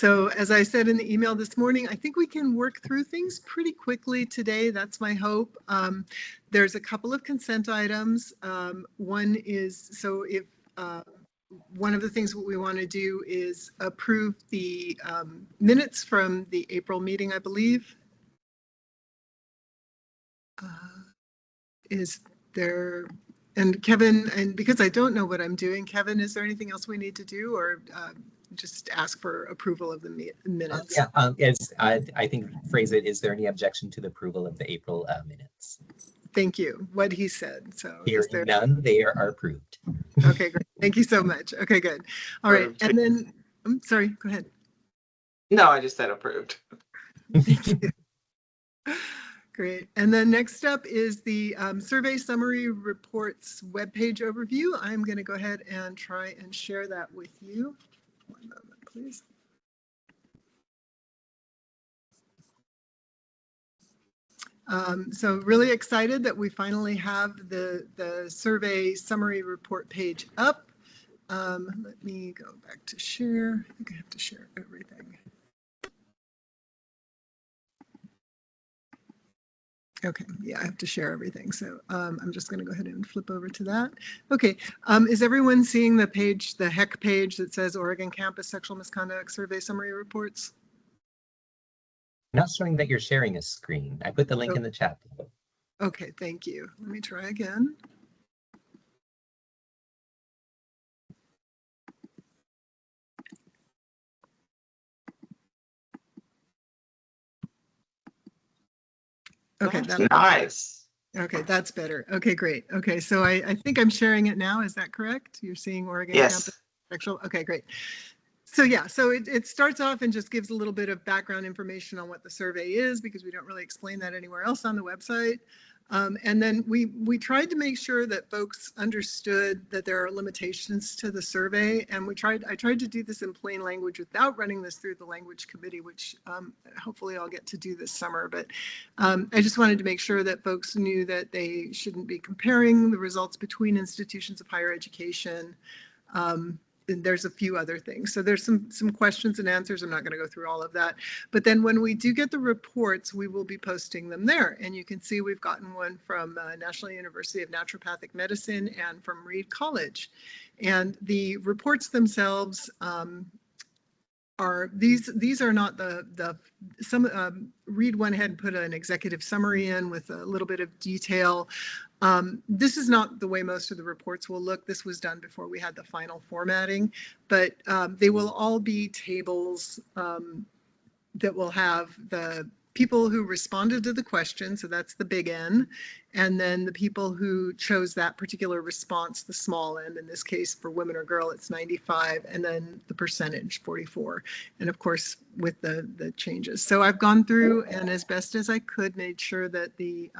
So as I said in the email this morning, I think we can work through things pretty quickly today. That's my hope. There's a couple of consent items. One is, so if one of the things what we want to do is approve the minutes from the April meeting, I believe. Is there, and Kevin, and because I don't know what I'm doing, Kevin, is there anything else we need to do, or just ask for approval of the minutes? I think phrase it, is there any objection to the approval of the April minutes? Thank you. What he said. So Hearing none, they are approved. Okay, great. Thank you so much. Okay, good. All right. And then, I'm sorry, go ahead. No, I just said approved. Thank you. Great. And then next up is the survey summary reports webpage overview. I'm going to go ahead and try and share that with you. One moment, please. So really excited that we finally have the survey summary report page up. Let me go back to share. I think I have to share everything. Okay, yeah, I have to share everything. So I'm just going to go ahead and flip over to that. Okay, is everyone seeing the page, the HEC page that says Oregon Campus Sexual Misconduct Survey Summary Reports? Not showing that you're sharing a screen. I put the link in the chat. Okay, thank you. Let me try again. Okay, that's nice. Okay, that's better. Okay, great. Okay, so I think I'm sharing it now. Is that correct? You're seeing Oregon Campus Sexual? Okay, great. So yeah, so it starts off and just gives a little bit of background information on what the survey is, because we don't really explain that anywhere else on the website. And then we tried to make sure that folks understood that there are limitations to the survey, and I tried to do this in plain language without running this through the language committee, which hopefully I'll get to do this summer. But I just wanted to make sure that folks knew that they shouldn't be comparing the results between institutions of higher education. And there's a few other things. So there's some questions and answers. I'm not going to go through all of that. But then when we do get the reports, we will be posting them there. And you can see we've gotten one from National University of Naturopathic Medicine and from Reed College. And the reports themselves are, these are not Reed went ahead and put an executive summary in with a little bit of detail. This is not the way most of the reports will look. This was done before we had the final formatting, but they will all be tables that will have the people who responded to the question, so that's the big N, and then the people who chose that particular response, the small n. In this case, for women or girl, it's 95, and then the percentage, 44, and of course with the changes. So I've gone through and as best as I could made sure that the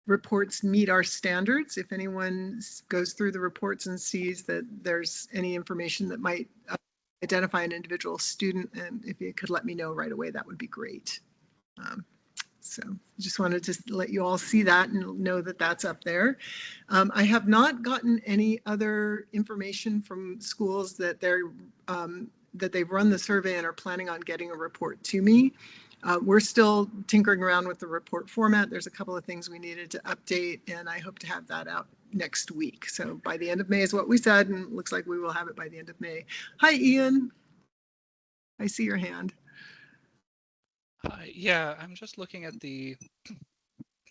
reports meet our standards. If anyone goes through the reports and sees that there's any information that might identify an individual student, and if you could let me know right away, that would be great. So just wanted to let you all see that and know that that's up there. I have not gotten any other information from schools that they've run the survey and are planning on getting a report to me. We're still tinkering around with the report format. There's a couple of things we needed to update, and I hope to have that out next week. So by the end of May is what we said, and it looks like we will have it by the end of May. Hi, Ian. I see your hand. Hi. Yeah, I'm just looking at the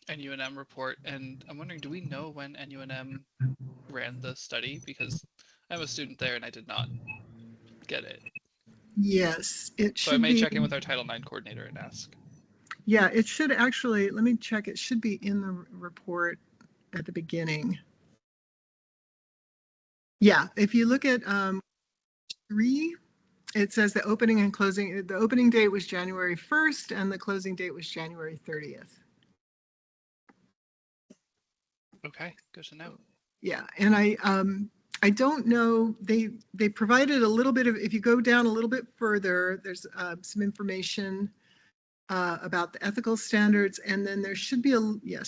NUNM report, and I'm wondering, do we know when NUNM ran the study? Because I'm a student there, and I did not get it. Yes, it should be. So I may check in with our Title IX coordinator and ask. Yeah, it should actually, let me check. It should be in the report at the beginning. Yeah, if you look at 3, it says the opening and closing, the opening date was January 1st and the closing date was January 30th. Okay, good to know. Yeah, and I don't know, they provided a little bit of, if you go down a little bit further, there's some information about the ethical standards, and then there should be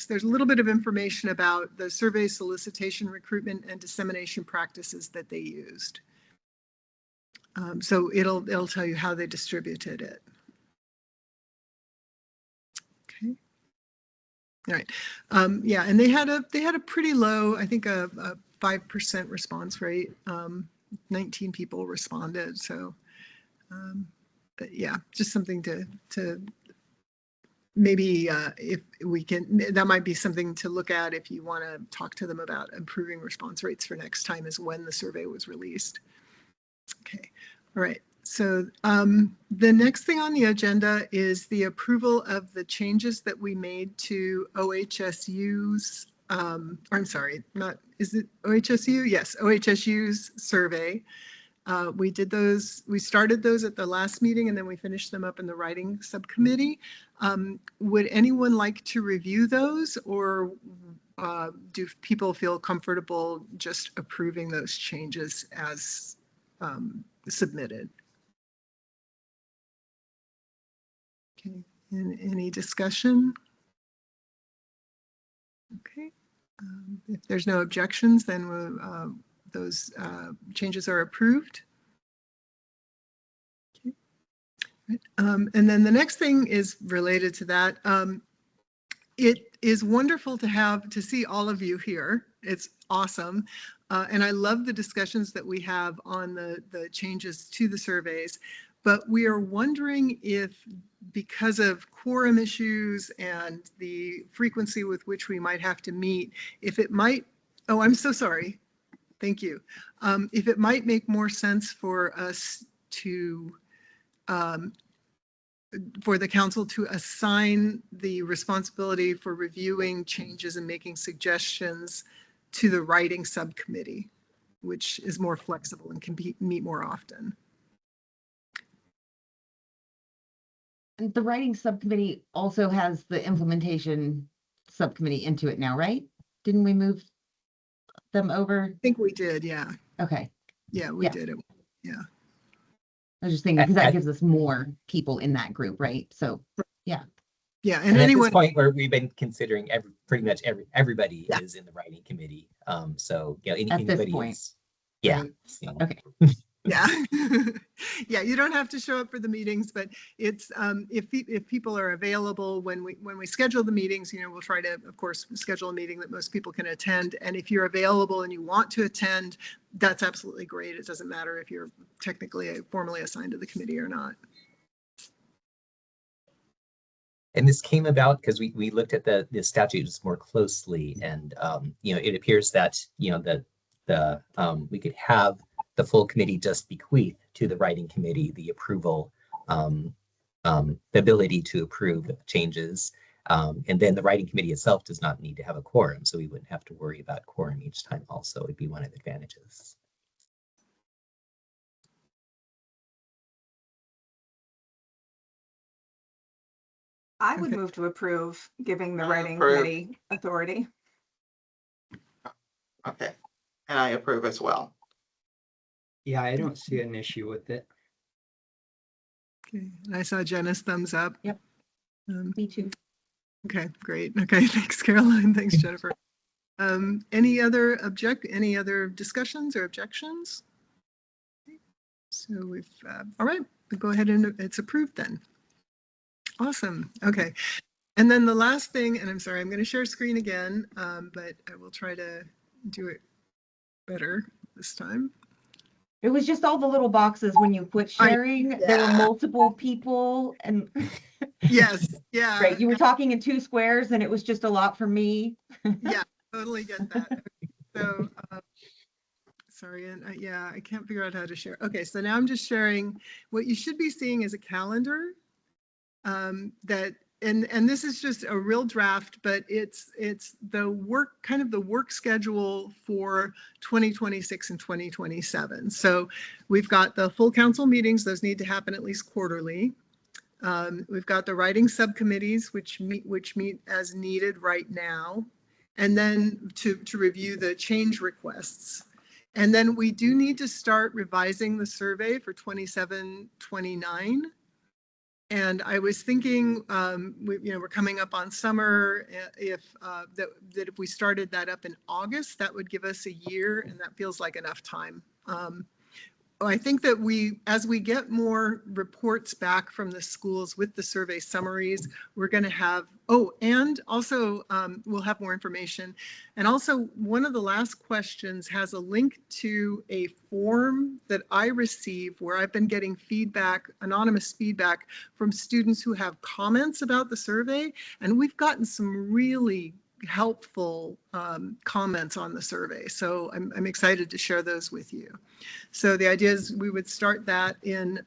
there's a little bit of information about the survey solicitation, recruitment, and dissemination practices that they used. So it'll tell you how they distributed it. Okay. All right. Yeah, and they had a pretty low, I think a 5% response rate. 19 people responded. So, but yeah, just something to maybe if we can, that might be something to look at if you want to talk to them about improving response rates for next time, is when the survey was released. Okay. All right. So the next thing on the agenda is the approval of the changes that we made to OHSU's, I'm sorry, not, is it OHSU? Yes, OHSU's survey. We did those, we started those at the last meeting and then we finished them up in the writing subcommittee. Would anyone like to review those, or do people feel comfortable just approving those changes as submitted? Okay, and any discussion? Okay, if there's no objections, then those changes are approved. Okay. Right. And then the next thing is related to that. It is wonderful to see all of you here. It's awesome. And I love the discussions that we have on the changes to the surveys. But we are wondering if, because of quorum issues and the frequency with which we might have to meet, if it might, oh, I'm so sorry. Thank you. If it might make more sense for us to, for the council to assign the responsibility for reviewing changes and making suggestions to the writing subcommittee, which is more flexible and can meet more often. And the writing subcommittee also has the implementation subcommittee into it now, right? Didn't we move them over? I think we did, yeah. Okay. Yeah, we did it. Yeah. I was just thinking, because that gives us more people in that group, right? So, yeah. Yeah, And anyone, at this point where we've been considering pretty much everybody Yeah. is in the writing committee. So you know, At this anybody point, is, yeah. right. You know. Okay. yeah. Yeah, you don't have to show up for the meetings, but it's if people are available when we schedule the meetings, you know, we'll try to, of course, schedule a meeting that most people can attend. And if you're available and you want to attend, that's absolutely great. It doesn't matter if you're technically formally assigned to the committee or not. And this came about because we looked at the statutes more closely, and you know, it appears that, you know, we could have the full committee just bequeath to the writing committee the approval, the ability to approve changes, and then the writing committee itself does not need to have a quorum, so we wouldn't have to worry about quorum each time. Also, it'd be one of the advantages. I would Okay. move to approve giving the I writing approve. committee authority. Okay, and I approve as well. Yeah, I don't see an issue with it. Okay, I saw Jenna's thumbs up. Yep. Me too. Okay, great. Okay, thanks, Caroline. Thanks, Jennifer. Any other discussions or objections? So we've, all right, we'll go ahead and it's approved then. Awesome. Okay. And then the last thing, and I'm sorry, I'm going to share screen again, but I will try to do it better this time. It was just all the little boxes when you quit sharing. There were multiple people, and Yes. Yeah. right, you were talking in 2 squares, and it was just a lot for me. Yeah, totally get that. Okay, so, sorry, and yeah, I can't figure out how to share. Okay, so now I'm just sharing. What you should be seeing is a calendar that, and this is just a real draft, but it's the work, kind of the work schedule for 2026 and 2027. So we've got the full council meetings; those need to happen at least quarterly. We've got the writing subcommittees, which meet as needed right now, and then to review the change requests. And then we do need to start revising the survey for 27-29. And I was thinking, we're coming up on summer. That if we started that up in August, that would give us a year, and that feels like enough time. I think that as we get more reports back from the schools with the survey summaries, we're going to have, and also we'll have more information. And also one of the last questions has a link to a form that I receive where I've been getting feedback, anonymous feedback from students who have comments about the survey. And we've gotten some really helpful comments on the survey. So I'm excited to share those with you. So the idea is we would start that in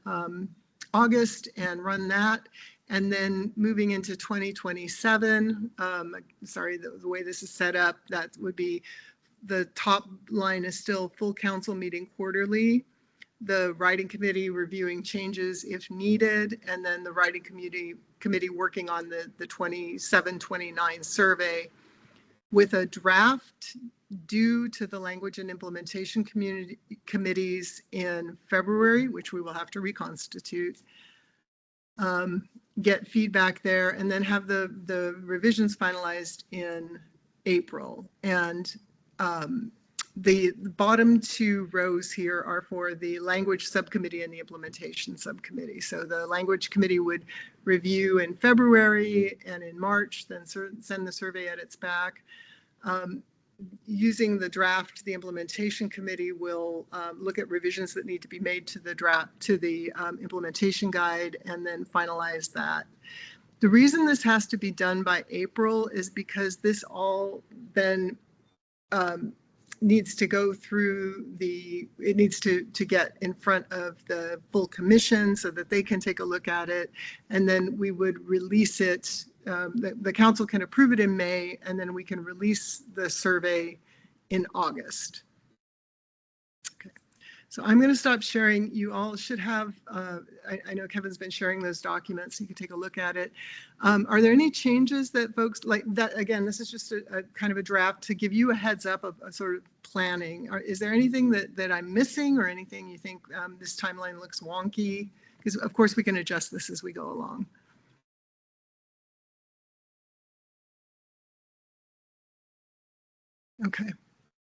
August and run that. And then moving into 2027, sorry, the way this is set up, that would be the top line is still full council meeting quarterly, the writing committee reviewing changes if needed, and then the writing committee working on the 27-29 survey with a draft due to the language and implementation committees in February, which we will have to reconstitute, get feedback there, and then have the revisions finalized in April. And the bottom two rows here are for the language subcommittee and the implementation subcommittee. So the language committee would review in February, and in March, then send the survey edits back. Using the draft, the implementation committee will look at revisions that need to be made to the draft, to the implementation guide, and then finalize that. The reason this has to be done by April is because this all then needs to go through it needs to get in front of the full commission so that they can take a look at it, and then we would release it. The council can approve it in May, and then we can release the survey in August. Okay, so I'm going to stop sharing. You all should have, I know Kevin's been sharing those documents, so you can take a look at it. Are there any changes that folks like that? Again, this is just a kind of a draft to give you a heads up of a sort of planning. Is there anything that I'm missing, or anything you think this timeline looks wonky? Because of course we can adjust this as we go along. Okay.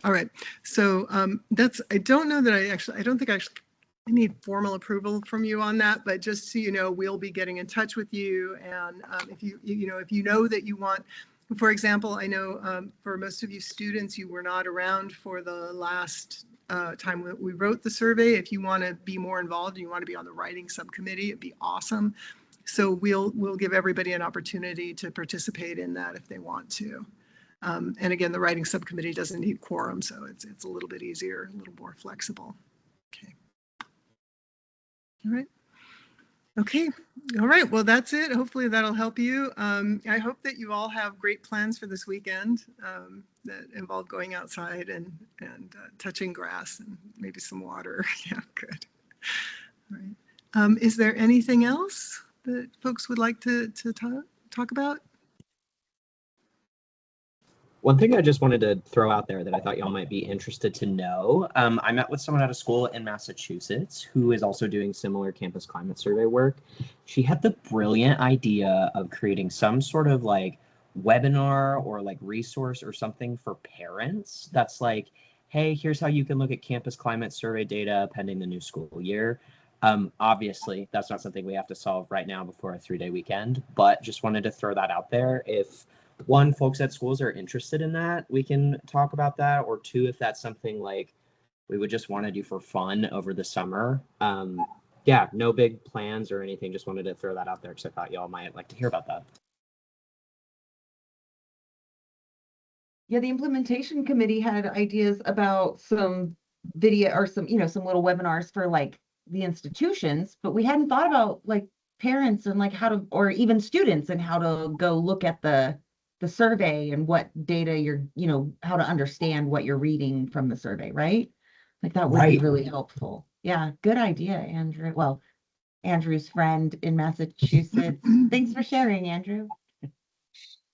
All right. So I don't know that I don't think I need formal approval from you on that, but just so you know, we'll be getting in touch with you. And if you know that you want, for example, I know for most of you students, you were not around for the last time we wrote the survey. If you want to be more involved and you want to be on the writing subcommittee, it'd be awesome. So we'll give everybody an opportunity to participate in that if they want to. And again, the writing subcommittee doesn't need quorum, so it's a little bit easier, a little more flexible. Okay. All right. Okay. All right. Well, that's it. Hopefully that'll help you. I hope that you all have great plans for this weekend that involve going outside and touching grass and maybe some water. Yeah, good. All right. Is there anything else that folks would like to talk about? One thing I just wanted to throw out there that I thought y'all might be interested to know, I met with someone at a school in Massachusetts who is also doing similar campus climate survey work. She had the brilliant idea of creating some sort of like webinar or like resource or something for parents that's like, hey, here's how you can look at campus climate survey data pending the new school year. Obviously, that's not something we have to solve right now before a 3-day weekend, but just wanted to throw that out there. If one, folks at schools are interested in that, we can talk about that. Or two, if that's something like we would just want to do for fun over the summer. Yeah, no big plans or anything. Just wanted to throw that out there because I thought y'all might like to hear about that. Yeah, the implementation committee had ideas about some video or some little webinars for like the institutions, but we hadn't thought about like parents and like how to, or even students, and how to go look at the survey and what data you're, how to understand what you're reading from the survey, right? Like that would be really helpful. Yeah, good idea, Andrew. Well, Andrew's friend in Massachusetts. Thanks for sharing, Andrew.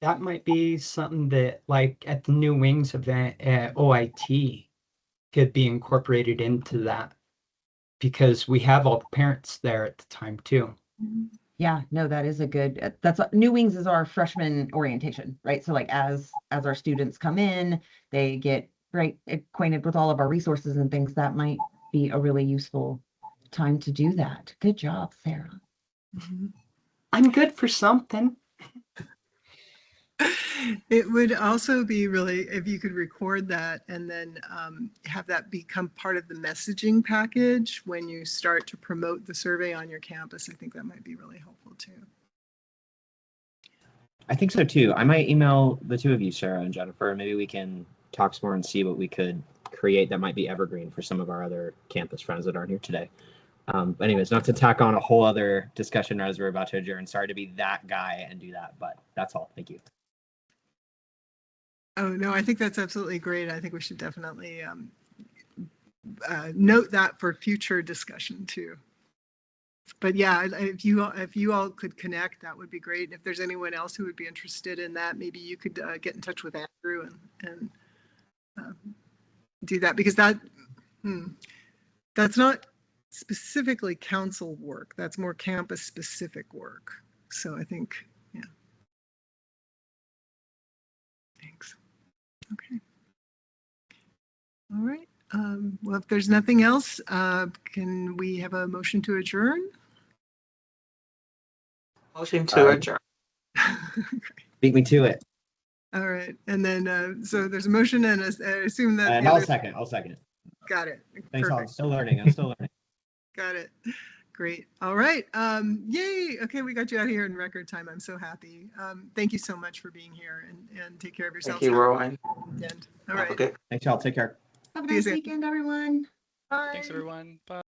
That might be something that, like at the New Wings event at OIT, could be incorporated into that, because we have all the parents there at the time too. Yeah, no, that is a good, that's New Wings is our freshman orientation, right? So like as our students come in, they get right acquainted with all of our resources and things. That might be a really useful time to do that. Good job, Sarah. Mhm. I'm good for something. It would also be really, if you could record that and then have that become part of the messaging package when you start to promote the survey on your campus. I think that might be really helpful too. I think so too. I might email the two of you, Sarah and Jennifer. Maybe we can talk some more and see what we could create that might be evergreen for some of our other campus friends that aren't here today. Anyways, not to tack on a whole other discussion as we're about to adjourn. Sorry to be that guy and do that, but that's all. Thank you. Oh, no, I think that's absolutely great. I think we should definitely note that for future discussion too. But yeah, if you all could connect, that would be great. If there's anyone else who would be interested in that, maybe you could get in touch with Andrew and do that, because that's not specifically council work. That's more campus specific work. So I think, yeah. Thanks. Okay. All right. Well, if there's nothing else, can we have a motion to adjourn? Motion to adjourn. Beat me to it. All right. And then, so there's a motion and I assume that. And the I'll other- second. I'll second. Got it. Thanks all. I'm Perfect. still learning. I'm still learning. Got it. Great. All right. Yay. Okay. We got you out of here in record time. I'm so happy. Thank you so much for being here and take care of yourselves. Thank you, Rowan. All Have a right. good Thanks, y'all. Take care. Have a See you nice soon. weekend, everyone. Bye. Thanks, everyone. Bye.